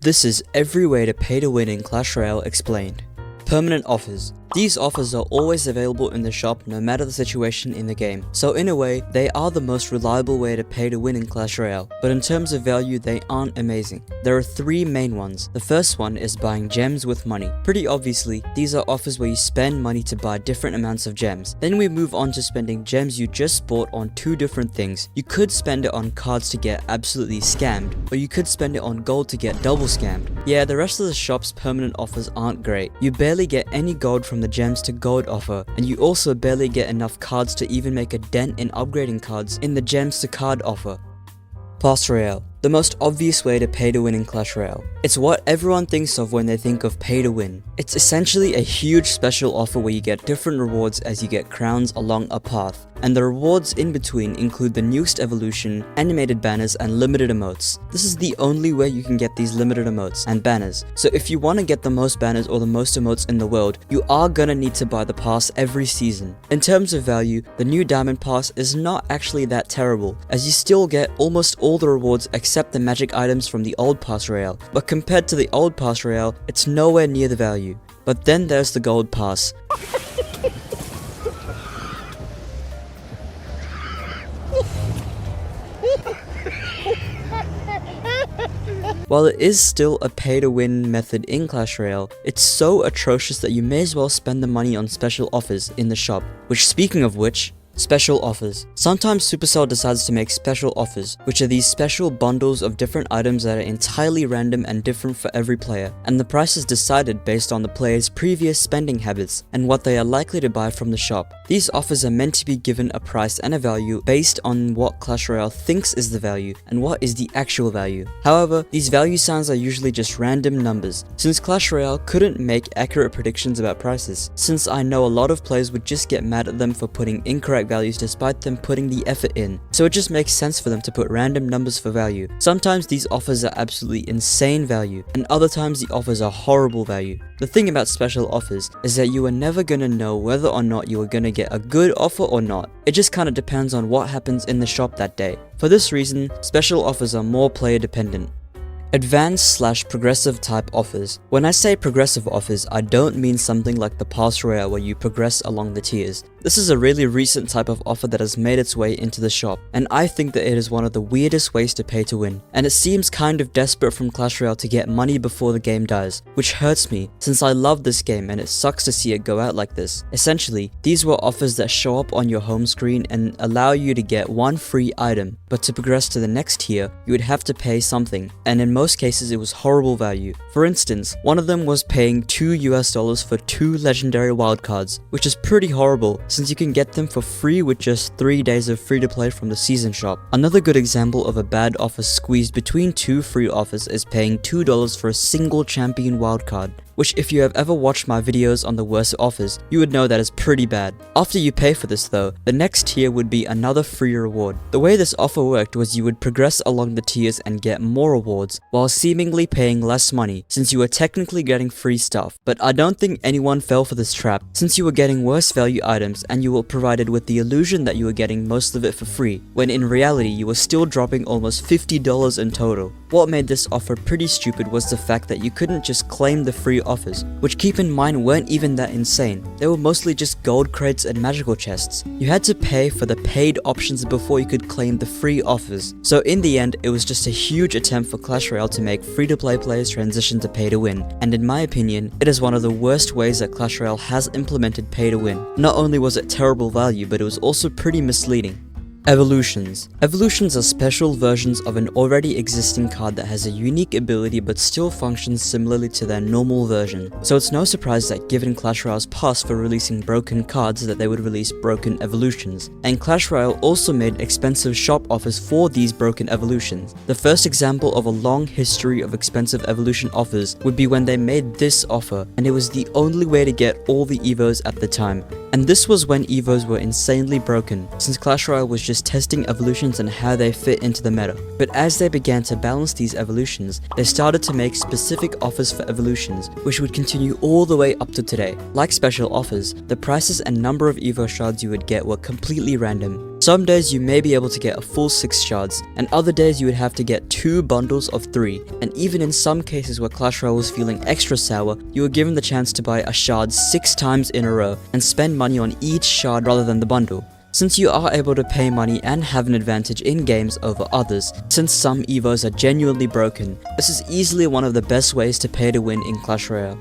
This is every way to pay to win in Clash Royale explained. Permanent offers. These offers are always available in the shop no matter the situation in the game, so in a way, they are the most reliable way to pay to win in Clash Royale, but in terms of value they aren't amazing. There are three main ones. The first one is buying gems with money. Pretty obviously, these are offers where you spend money to buy different amounts of gems. Then we move on to spending gems you just bought on two different things. You could spend it on cards to get absolutely scammed, or you could spend it on gold to get double scammed. Yeah, the rest of the shop's permanent offers aren't great. You barely get any gold from the gems to gold offer, and you also barely get enough cards to even make a dent in upgrading cards in the gems to card offer. Clash Royale. The most obvious way to pay to win in Clash Royale. It's what everyone thinks of when they think of pay to win. It's essentially a huge special offer where you get different rewards as you get crowns along a path, and the rewards in between include the newest evolution, animated banners, and limited emotes. This is the only way you can get these limited emotes and banners, so if you want to get the most banners or the most emotes in the world, you are gonna need to buy the pass every season. In terms of value, the new diamond pass is not actually that terrible, as you still get almost all the rewards except the magic items from the old Clash Royale, but compared to the old Clash Royale, it's nowhere near the value. But then there's the gold pass. While it is still a pay-to-win method in Clash Royale, it's so atrocious that you may as well spend the money on special offers in the shop. Which, speaking of which, special offers. Sometimes Supercell decides to make special offers, which are these special bundles of different items that are entirely random and different for every player, and the price is decided based on the player's previous spending habits and what they are likely to buy from the shop. These offers are meant to be given a price and a value based on what Clash Royale thinks is the value and what is the actual value. However, these value signs are usually just random numbers, since Clash Royale couldn't make accurate predictions about prices, since I know a lot of players would just get mad at them for putting incorrect values despite them putting the effort in, so it just makes sense for them to put random numbers for value. Sometimes these offers are absolutely insane value, and other times the offers are horrible value. The thing about special offers is that you are never gonna know whether or not you are gonna get a good offer or not. It just kinda depends on what happens in the shop that day. For this reason, special offers are more player dependent. Advanced/progressive type offers. When I say progressive offers, I don't mean something like the Clash Royale where you progress along the tiers. This is a really recent type of offer that has made its way into the shop, and I think that it is one of the weirdest ways to pay to win. And it seems kind of desperate from Clash Royale to get money before the game dies, which hurts me since I love this game and it sucks to see it go out like this. Essentially, these were offers that show up on your home screen and allow you to get one free item, but to progress to the next tier, you would have to pay something, and in most cases it was horrible value. For instance, one of them was paying $2 for 2 legendary wildcards, which is pretty horrible, since you can get them for free with just 3 days of free to play from the season shop. Another good example of a bad offer squeezed between two free offers is paying $2 for a single champion wildcard, which if you have ever watched my videos on the worst offers, you would know that is pretty bad. After you pay for this though, the next tier would be another free reward. The way this offer worked was you would progress along the tiers and get more rewards, while seemingly paying less money, since you were technically getting free stuff. But I don't think anyone fell for this trap, since you were getting worse value items and you were provided with the illusion that you were getting most of it for free, when in reality you were still dropping almost $50 in total. What made this offer pretty stupid was the fact that you couldn't just claim the free offers, which keep in mind weren't even that insane. They were mostly just gold crates and magical chests. You had to pay for the paid options before you could claim the free offers. So in the end, it was just a huge attempt for Clash Royale to make free-to-play players transition to pay to win, and in my opinion, it is one of the worst ways that Clash Royale has implemented pay to win. Not only was it terrible value, but it was also pretty misleading. Evolutions. Evolutions are special versions of an already existing card that has a unique ability but still functions similarly to their normal version. So it's no surprise that given Clash Royale's past for releasing broken cards that they would release broken evolutions. And Clash Royale also made expensive shop offers for these broken evolutions. The first example of a long history of expensive evolution offers would be when they made this offer, and it was the only way to get all the Evos at the time. And this was when Evos were insanely broken, since Clash Royale was just testing evolutions and how they fit into the meta. But as they began to balance these evolutions, they started to make specific offers for evolutions, which would continue all the way up to today. Like special offers, the prices and number of Evo shards you would get were completely random. Some days you may be able to get a full 6 shards, and other days you would have to get 2 bundles of 3, and even in some cases where Clash Royale was feeling extra sour, you were given the chance to buy a shard 6 times in a row and spend money on each shard rather than the bundle. Since you are able to pay money and have an advantage in games over others, since some EVOs are genuinely broken, this is easily one of the best ways to pay to win in Clash Royale.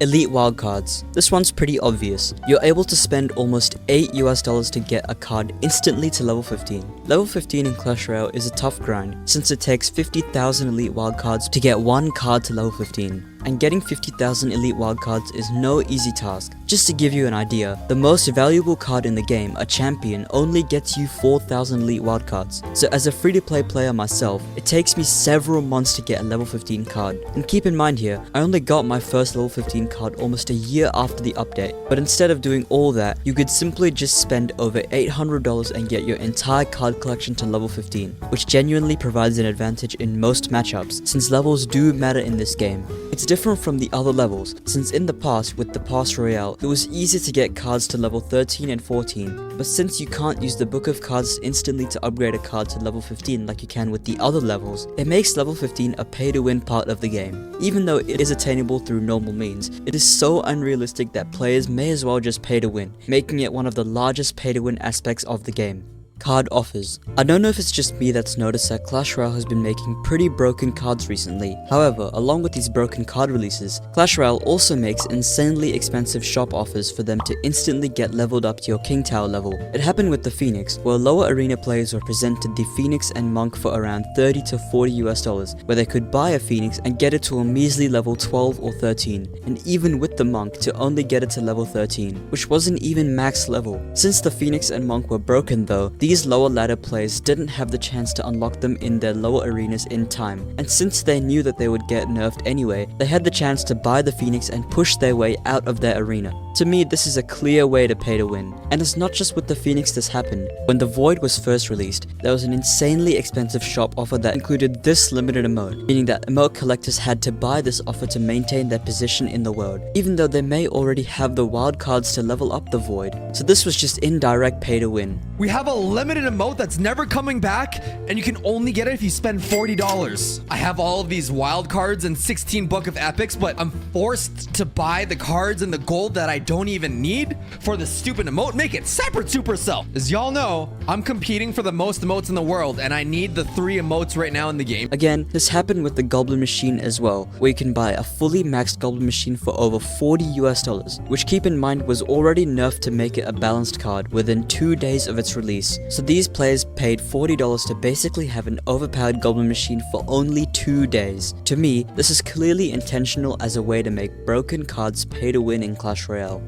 Elite wildcards. This one's pretty obvious. You're able to spend almost $8 to get a card instantly to level 15. Level 15 in Clash Royale is a tough grind, since it takes 50,000 elite wildcards to get one card to level 15. And getting 50,000 elite wildcards is no easy task. Just to give you an idea, the most valuable card in the game, a champion, only gets you 4,000 elite wildcards. So as a free-to-play player myself, it takes me several months to get a level 15 card. And keep in mind here, I only got my first level 15 card almost a year after the update. But instead of doing all that, you could simply just spend over $800 and get your entire card collection to level 15, which genuinely provides an advantage in most matchups, since levels do matter in this game. It's different from the other levels, since in the past with the Clash Royale, it was easy to get cards to level 13 and 14, but since you can't use the book of cards instantly to upgrade a card to level 15 like you can with the other levels, it makes level 15 a pay to win part of the game. Even though it is attainable through normal means, it is so unrealistic that players may as well just pay to win, making it one of the largest pay to win aspects of the game. Card offers. I don't know if it's just me that's noticed that Clash Royale has been making pretty broken cards recently. However, along with these broken card releases, Clash Royale also makes insanely expensive shop offers for them to instantly get leveled up to your King Tower level. It happened with the Phoenix, where lower arena players were presented the Phoenix and Monk for around $30 to $40, where they could buy a Phoenix and get it to a measly level 12 or 13, and even with the Monk to only get it to level 13, which wasn't even max level. Since the Phoenix and Monk were broken though, these lower ladder players didn't have the chance to unlock them in their lower arenas in time, and since they knew that they would get nerfed anyway, they had the chance to buy the Phoenix and push their way out of their arena. To me, this is a clear way to pay to win. And it's not just with the Phoenix this happened. When the Void was first released, there was an insanely expensive shop offer that included this limited emote, meaning that emote collectors had to buy this offer to maintain their position in the world, even though they may already have the wild cards to level up the Void. So this was just indirect pay to win. We have a limited emote that's never coming back, and you can only get it if you spend $40. I have all of these wild cards and 16 book of epics, but I'm forced to buy the cards and the gold that I don't even need for the stupid emote. Make it separate, Supercell. As y'all know, I'm competing for the most emotes in the world, and I need the 3 emotes right now in the game. Again, this happened with the Goblin Machine as well, where you can buy a fully maxed Goblin Machine for over $40, which keep in mind was already nerfed to make it a balanced card within 2 days of its release. So these players paid $40 to basically have an overpowered Goblin Machine for only 2 days. To me, this is clearly intentional as a way to make broken cards pay to win in Clash Royale.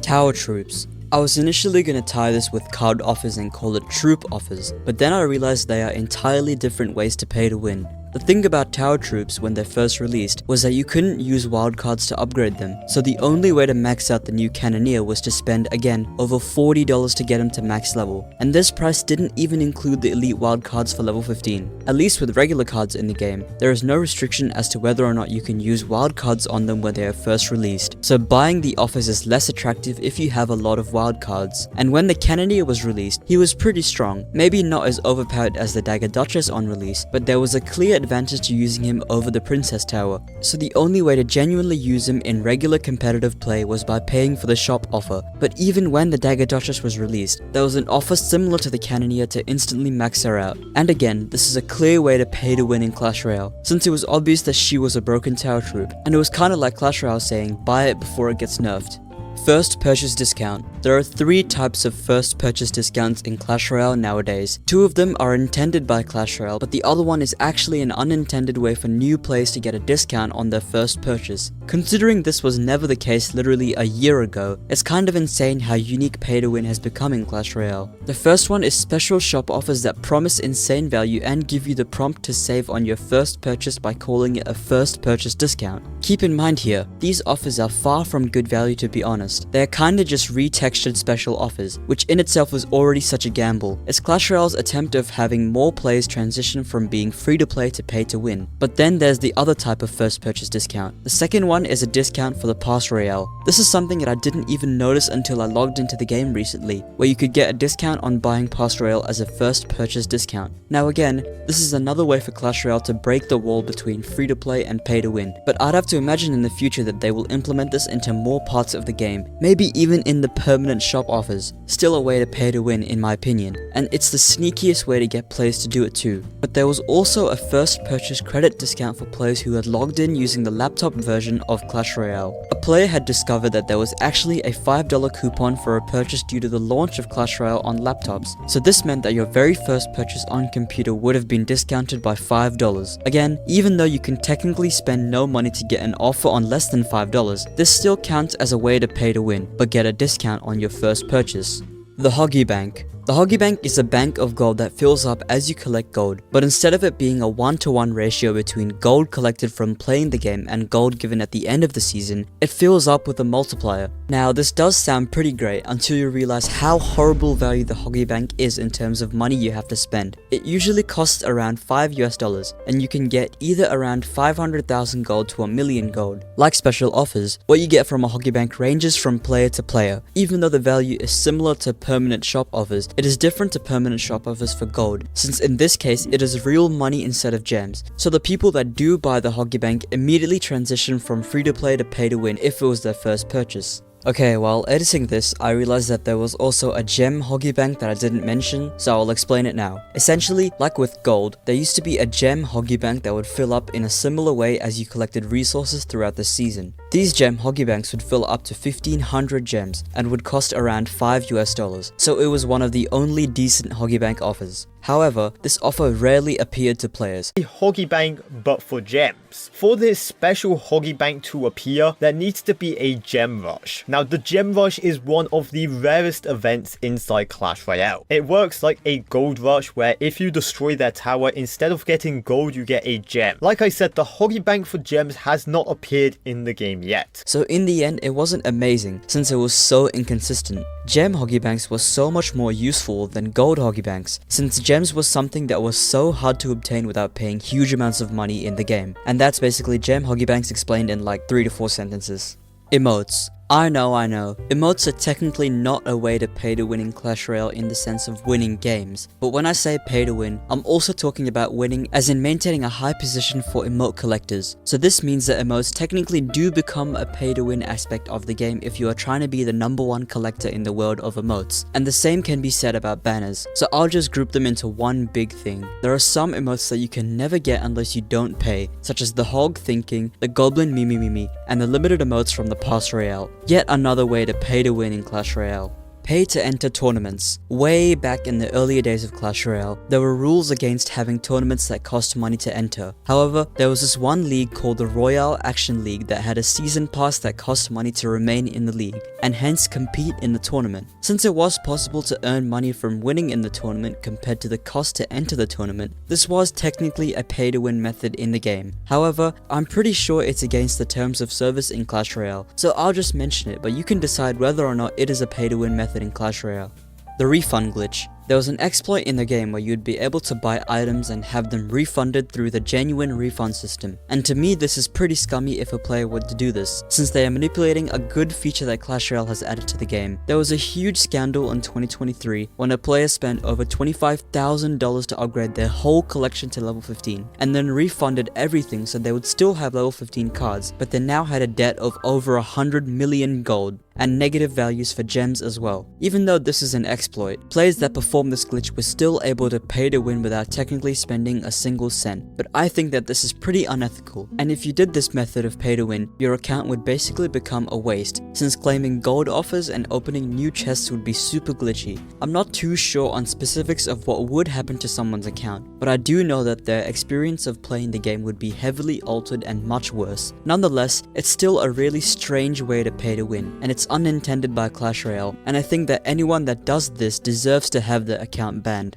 Tower Troops. I was initially going to tie this with card offers and call it troop offers, but then I realized they are entirely different ways to pay to win. The thing about Tower Troops when they first released was that you couldn't use wildcards to upgrade them, so the only way to max out the new Cannoneer was to spend, again, over $40 to get him to max level, and this price didn't even include the elite wildcards for level 15. At least with regular cards in the game, there is no restriction as to whether or not you can use wildcards on them when they are first released, so buying the offers is less attractive if you have a lot of wildcards. And when the Cannoneer was released, he was pretty strong, maybe not as overpowered as the Dagger Duchess on release, but there was a clear advantage to using him over the Princess Tower, so the only way to genuinely use him in regular competitive play was by paying for the shop offer. But even when the Dagger Duchess was released, there was an offer similar to the Cannoneer to instantly max her out. And again, this is a clear way to pay to win in Clash Royale, since it was obvious that she was a broken tower troop, and it was kinda like Clash Royale saying, buy it before it gets nerfed. First purchase discount. There are 3 types of first purchase discounts in Clash Royale nowadays. 2 of them are intended by Clash Royale, but the other one is actually an unintended way for new players to get a discount on their first purchase. Considering this was never the case literally a year ago, it's kind of insane how unique pay to win has become in Clash Royale. The first one is special shop offers that promise insane value and give you the prompt to save on your first purchase by calling it a first purchase discount. Keep in mind here, these offers are far from good value to be honest. honest, they are kinda just retextured special offers, which in itself was already such a gamble. It's Clash Royale's attempt of having more players transition from being free to play to pay to win. But then there's the other type of first purchase discount. The second one is a discount for the Pass Royale. This is something that I didn't even notice until I logged into the game recently, where you could get a discount on buying Pass Royale as a first purchase discount. Now again, this is another way for Clash Royale to break the wall between free to play and pay to win, but I'd have to imagine in the future that they will implement this into more parts of the game, maybe even in the permanent shop offers. Still a way to pay to win in my opinion, and it's the sneakiest way to get players to do it too. But there was also a first purchase credit discount for players who had logged in using the laptop version of Clash Royale. A player had discovered that there was actually a $5 coupon for a purchase due to the launch of Clash Royale on laptops, so this meant that your very first purchase on computer would have been discounted by $5. Again, even though you can technically spend no money to get an offer on less than $5, this still counts as a way to pay to win, but get a discount on your first purchase. The Hogy Bank. The Hogy Bank is a bank of gold that fills up as you collect gold, but instead of it being a 1-to-1 ratio between gold collected from playing the game and gold given at the end of the season, it fills up with a multiplier. Now this does sound pretty great until you realize how horrible value the Hogy Bank is in terms of money you have to spend. It usually costs around $5 and you can get either around 500,000 gold to 1,000,000 gold. Like special offers, what you get from a Hogy Bank ranges from player to player. Even though the value is similar to permanent shop offers, it is different to permanent shop offers for gold, since in this case it is real money instead of gems. So the people that do buy the Hogy Bank immediately transition from free to play to pay to win if it was their first purchase. Okay, while editing this, I realized that there was also a gem Hogy Bank that I didn't mention, so I'll explain it now. Essentially, like with gold, there used to be a gem Hogy Bank that would fill up in a similar way as you collected resources throughout the season. These gem Hogy Banks would fill up to 1,500 gems and would cost around $5, so it was one of the only decent Hogy Bank offers. However, this offer rarely appeared to players. A Hogy Bank but for gems. For this special Hogy Bank to appear, there needs to be a gem rush. Now the gem rush is one of the rarest events inside Clash Royale. It works like a gold rush where if you destroy their tower, instead of getting gold you get a gem. Like I said, the Hogy Bank for gems has not appeared in the game yet. So in the end, it wasn't amazing since it was so inconsistent. Gem Hogy Banks was so much more useful than gold Hogy Banks, since gems was something that was so hard to obtain without paying huge amounts of money in the game. And that's basically gem Hogy Banks explained in like 3 to 4 sentences. Emotes. I know. Emotes are technically not a way to pay to win in Clash Royale in the sense of winning games, but when I say pay to win, I'm also talking about winning as in maintaining a high position for emote collectors. So this means that emotes technically do become a pay to win aspect of the game if you are trying to be the #1 collector in the world of emotes. And the same can be said about banners, so I'll just group them into one big thing. There are some emotes that you can never get unless you don't pay, such as the Hog Thinking, the Goblin Mimi, and the limited emotes from the Pass Royale. Yet another way to pay to win in Clash Royale. Pay to enter tournaments. Way back in the earlier days of Clash Royale, there were rules against having tournaments that cost money to enter. However, there was this one league called the Royale Action League that had a season pass that cost money to remain in the league, and hence compete in the tournament. Since it was possible to earn money from winning in the tournament compared to the cost to enter the tournament, this was technically a pay to win method in the game. However, I'm pretty sure it's against the terms of service in Clash Royale, so I'll just mention it, but you can decide whether or not it is a pay to win method in Clash Royale. The refund glitch. There was an exploit in the game where you'd be able to buy items and have them refunded through the genuine refund system. And to me this is pretty scummy if a player were to do this, since they are manipulating a good feature that Clash Royale has added to the game. There was a huge scandal in 2023 when a player spent over $25,000 to upgrade their whole collection to level 15, and then refunded everything so they would still have level 15 cards, but they now had a debt of over 100 million gold, and negative values for gems as well. Even though this is an exploit, players that perform this glitch were still able to pay to win without technically spending a single cent. But I think that this is pretty unethical, and if you did this method of pay to win, your account would basically become a waste, since claiming gold offers and opening new chests would be super glitchy. I'm not too sure on specifics of what would happen to someone's account, but I do know that their experience of playing the game would be heavily altered and much worse. Nonetheless, it's still a really strange way to pay to win, and it's unintended by Clash Royale, and I think that anyone that does this deserves to have their account banned.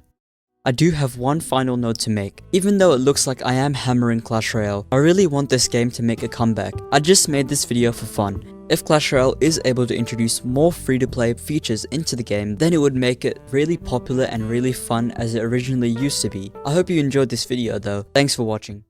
I do have one final note to make. Even though it looks like I am hammering Clash Royale, I really want this game to make a comeback. I just made this video for fun. If Clash Royale is able to introduce more free-to-play features into the game, then it would make it really popular and really fun as it originally used to be. I hope you enjoyed this video though. Thanks for watching.